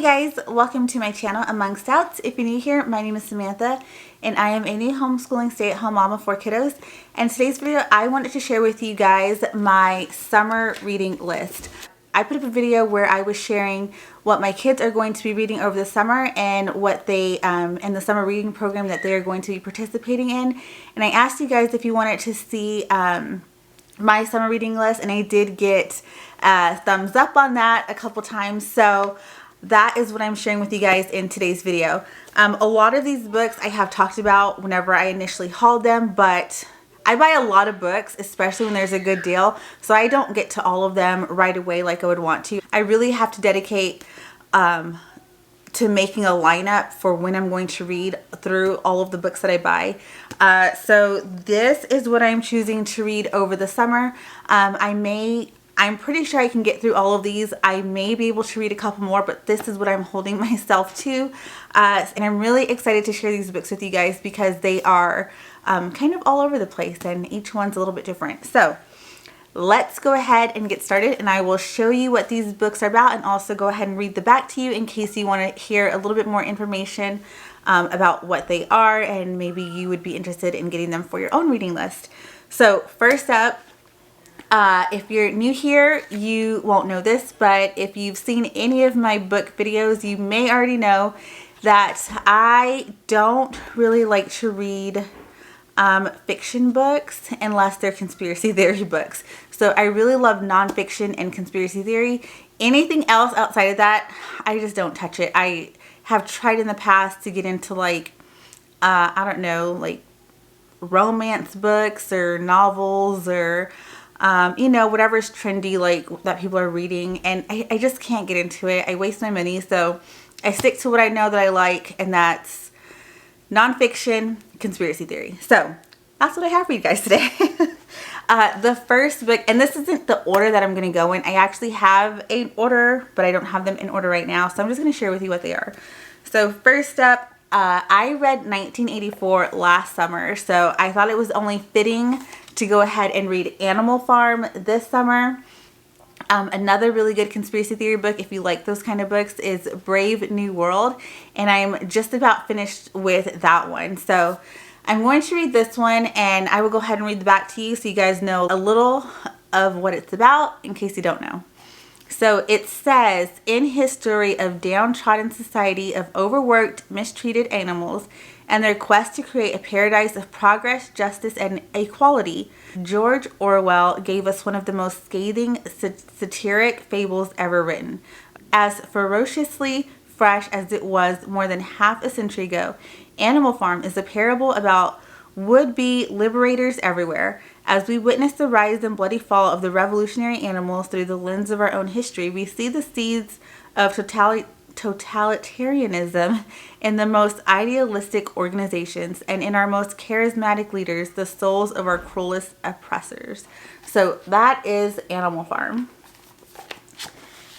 Hey guys, welcome to my channel, Among Stouts. If you're new here, my name is Samantha and I am a new homeschooling stay-at-home mom of 4 kiddos. And today's video, I wanted to share with you guys my summer reading list. I put up a video where I was sharing what my kids are going to be reading over the summer and what they, in the summer reading program that they are going to be participating in. And I asked you guys if you wanted to see my summer reading list, and I did get thumbs up on that a couple times. So that is what I'm sharing with you guys in today's video. A lot of these books I have talked about whenever I initially hauled them, but I buy a lot of books, especially when there's a good deal, so I don't get to all of them right away like I would want to. I really have to dedicate to making a lineup for when I'm going to read through all of the books that I buy. So this is what I'm choosing to read over the summer. I'm pretty sure I can get through all of these. I may be able to read a couple more, but this is what I'm holding myself to. And I'm really excited to share these books with you guys because they are kind of all over the place and each one's a little bit different. So let's go ahead and get started, and I will show you what these books are about and also go ahead and read the back to you in case you want to hear a little bit more information about what they are, and maybe you would be interested in getting them for your own reading list. So first up, if you're new here, you won't know this, but if you've seen any of my book videos, you may already know that I don't really like to read fiction books unless they're conspiracy theory books. So I really love nonfiction and conspiracy theory. Anything else outside of that, I just don't touch it. I have tried in the past to get into like, I don't know, like romance books or novels or you know, whatever's trendy like that people are reading, and I just can't get into it. I waste my money, so I stick to what I know that I like, and that's nonfiction, conspiracy theory. So that's what I have for you guys today. The first book, and this isn't the order that I'm going to go in. I actually have an order, but I don't have them in order right now, so I'm just going to share with you what they are. So first up, I read 1984 last summer, so I thought it was only fitting to go ahead and read Animal Farm this summer. Another really good conspiracy theory book, if you like those kind of books, is Brave New World, and I'm just about finished with that one. So I'm going to read this one, and I will go ahead and read the back to you so you guys know a little of what it's about in case you don't know. So it says, in his story of downtrodden society of overworked, mistreated animals and their quest to create a paradise of progress, justice, and equality, George Orwell gave us one of the most scathing, satiric fables ever written. As ferociously fresh as it was more than half a century ago, Animal Farm is a parable about would-be liberators everywhere. As we witness the rise and bloody fall of the revolutionary animals through the lens of our own history, we see the seeds of totalitarianism in the most idealistic organizations and in our most charismatic leaders, the souls of our cruelest oppressors. So that is Animal Farm.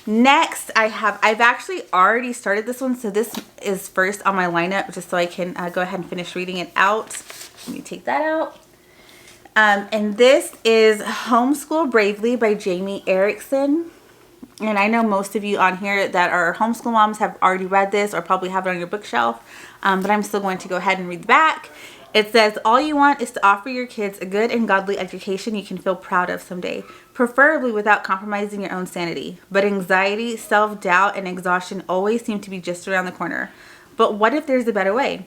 Next, I've actually already started this one, so this is first on my lineup just so I can go ahead and finish reading it out. Let me take that out. And this is Homeschool Bravely by Jamie Erickson. And I know most of you on here that are homeschool moms have already read this or probably have it on your bookshelf, but I'm still going to go ahead and read the back. It says, all you want is to offer your kids a good and godly education you can feel proud of someday, preferably without compromising your own sanity. But anxiety, self-doubt, and exhaustion always seem to be just around the corner. But what if there's a better way?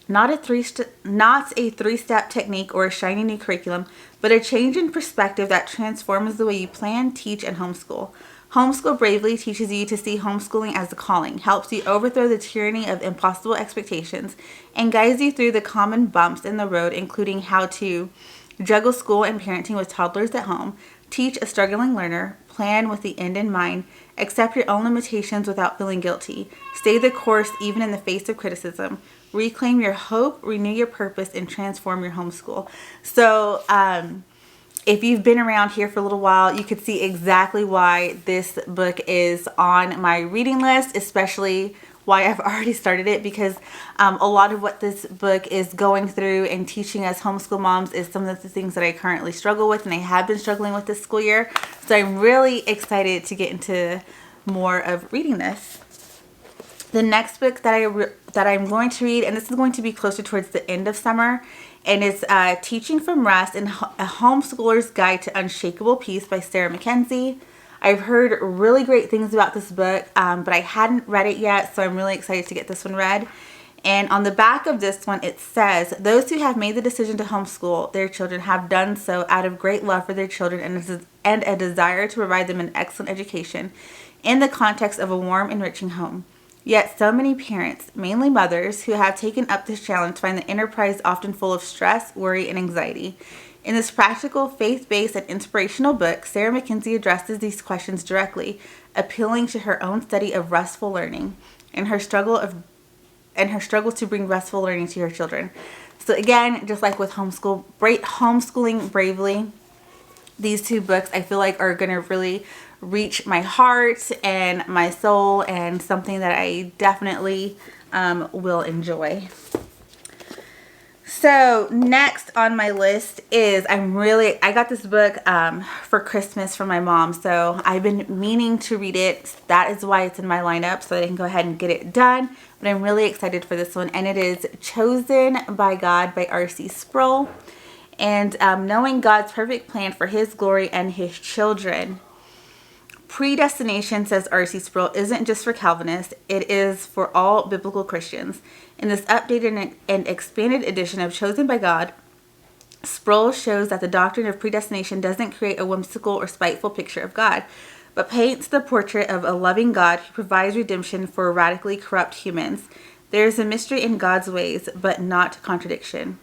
Not a three-step technique or a shiny new curriculum, but a change in perspective that transforms the way you plan, teach, and homeschool. Homeschool Bravely teaches you to see homeschooling as a calling, helps you overthrow the tyranny of impossible expectations, and guides you through the common bumps in the road, including how to juggle school and parenting with toddlers at home, teach a struggling learner, plan with the end in mind, accept your own limitations without feeling guilty, stay the course even in the face of criticism, reclaim your hope, renew your purpose, and transform your homeschool. So, if you've been around here for a little while, you could see exactly why this book is on my reading list, especially why I've already started it, because a lot of what this book is going through and teaching us homeschool moms is some of the things that I currently struggle with and I have been struggling with this school year. So I'm really excited to get into more of reading this. The next book that I'm going to read, and this is going to be closer towards the end of summer, and it's Teaching from Rest and a Homeschooler's Guide to Unshakable Peace by Sarah Mackenzie. I've heard really great things about this book, but I hadn't read it yet, so I'm really excited to get this one read. And on the back of this one, it says, those who have made the decision to homeschool their children have done so out of great love for their children and a desire to provide them an excellent education in the context of a warm, enriching home. Yet so many parents, mainly mothers, who have taken up this challenge find the enterprise often full of stress, worry, and anxiety. In this practical, faith-based, and inspirational book, Sarah Mackenzie addresses these questions directly, appealing to her own study of restful learning and her struggle to bring restful learning to her children. So again, just like with Homeschooling Bravely, these two books I feel like are going to really reach my heart and my soul, and something that I definitely will enjoy. So next on my list is, I got this book for Christmas from my mom, so I've been meaning to read it. That is why it's in my lineup, so I can go ahead and get it done. But I'm really excited for this one, and it is Chosen by God by R.C. Sproul. And knowing God's perfect plan for His glory and His children. Predestination, says R.C. Sproul, isn't just for Calvinists, it is for all biblical Christians. In this updated and expanded edition of Chosen by God, Sproul shows that the doctrine of predestination doesn't create a whimsical or spiteful picture of God, but paints the portrait of a loving God who provides redemption for radically corrupt humans. There is a mystery in God's ways, but not contradiction.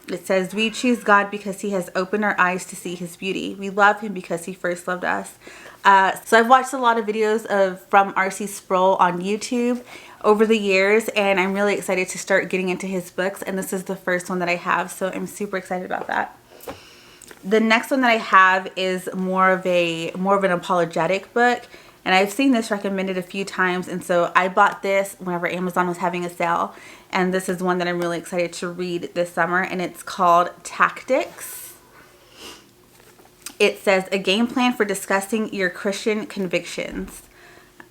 It says, we choose God because He has opened our eyes to see His beauty. We love Him because He first loved us. So I've watched a lot of videos from R.C. Sproul on YouTube over the years, and I'm really excited to start getting into his books, and this is the first one that I have, so I'm super excited about that. The next one that I have is more of an apologetic book, and I've seen this recommended a few times, and so I bought this whenever Amazon was having a sale, and this is one that I'm really excited to read this summer, and it's called Tactics. It says, a game plan for discussing your Christian convictions.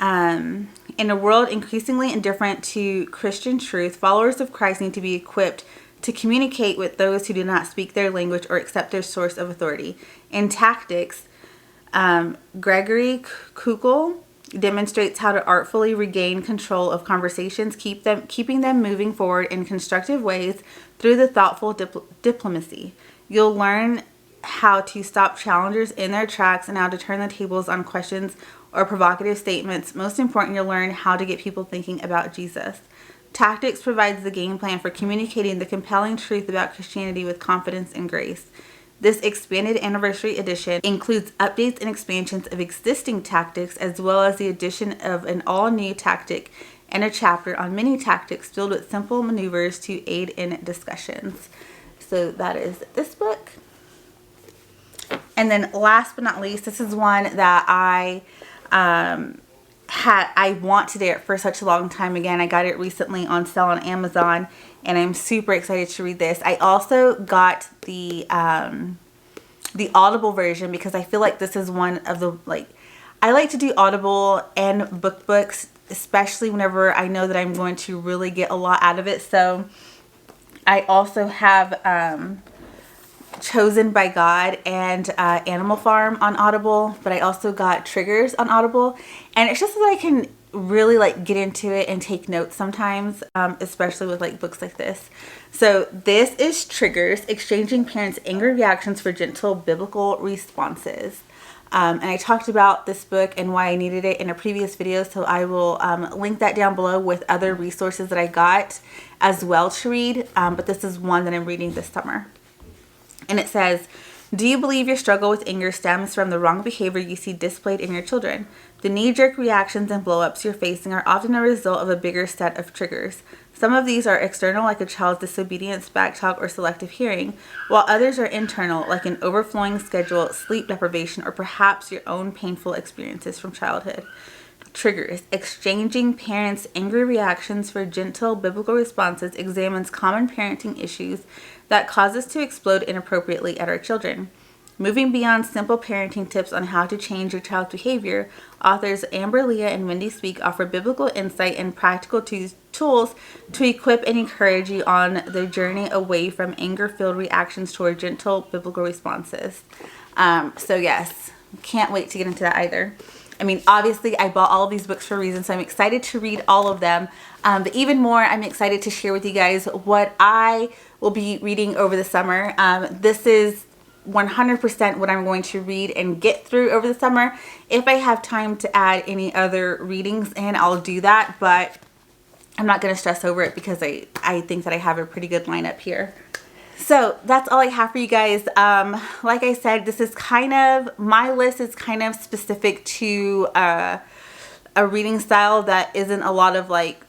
In a world increasingly indifferent to Christian truth, followers of Christ need to be equipped to communicate with those who do not speak their language or accept their source of authority. In Tactics, Gregory Kukul demonstrates how to artfully regain control of conversations, keeping them moving forward in constructive ways through the thoughtful diplomacy. You'll learn how to stop challengers in their tracks and how to turn the tables on questions or provocative statements. Most important, you'll learn how to get people thinking about Jesus. Tactics provides the game plan for communicating the compelling truth about Christianity with confidence and grace. This expanded anniversary edition includes updates and expansions of existing tactics, as well as the addition of an all-new tactic and a chapter on many tactics filled with simple maneuvers to aid in discussions. So that is this book. And then last but not least, this is one that I wanted it for such a long time. Again, I got it recently on sale on Amazon, and I'm super excited to read this. I also got the Audible version because I feel like this is one of the, I like to do Audible and books, especially whenever I know that I'm going to really get a lot out of it. So I also have Chosen by God and Animal Farm on Audible, but I also got Triggers on Audible, and it's just so that I can really get into it and take notes sometimes, especially with books like this. So this is Triggers, Exchanging Parents' Angry Reactions for Gentle Biblical Responses. And I talked about this book and why I needed it in a previous video, so I will link that down below with other resources that I got as well to read, but this is one that I'm reading this summer. And it says, do you believe your struggle with anger stems from the wrong behavior you see displayed in your children? The knee-jerk reactions and blow-ups you're facing are often a result of a bigger set of triggers. Some of these are external, like a child's disobedience, backtalk, or selective hearing, while others are internal, like an overflowing schedule, sleep deprivation, or perhaps your own painful experiences from childhood. Triggers. Exchanging Parents' Angry Reactions for Gentle Biblical Responses examines common parenting issues that cause us to explode inappropriately at our children. Moving Beyond Simple Parenting Tips on How to Change Your Child's Behavior, authors Amber Leah and Wendy Speak offer biblical insight and practical tools to equip and encourage you on the journey away from anger-filled reactions toward gentle biblical responses. So yes, can't wait to get into that either. I mean, obviously, I bought all of these books for a reason, so I'm excited to read all of them. But even more, I'm excited to share with you guys what I will be reading over the summer. This is 100% what I'm going to read and get through over the summer. If I have time to add any other readings in, I'll do that. But I'm not going to stress over it because I think that I have a pretty good lineup here. So that's all I have for you guys. Like I said, this is my list is kind of specific to a reading style that isn't a lot of like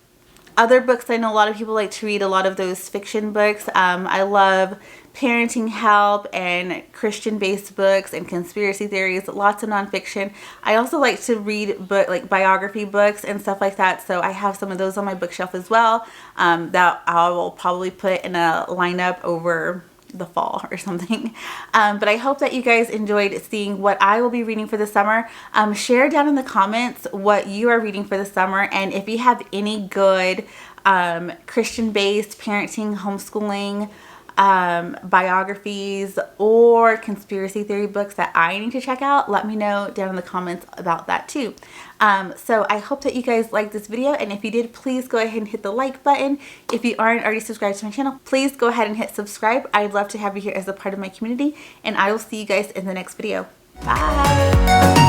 other books. I know a lot of people like to read a lot of those fiction books. I love parenting help and Christian-based books and conspiracy theories, lots of nonfiction. I also like to read like biography books and stuff like that, so I have some of those on my bookshelf as well that I will probably put in a lineup over the fall or something. But I hope that you guys enjoyed seeing what I will be reading for the summer. Share down in the comments what you are reading for the summer, and if you have any good Christian-based parenting, homeschooling, biographies or conspiracy theory books that I need to check out, let me know down in the comments about that too. So I hope that you guys liked this video, and if you did, please go ahead and hit the like button. If you aren't already subscribed to my channel, please go ahead and hit subscribe. I'd love to have you here as a part of my community, and I will see you guys in the next video. Bye!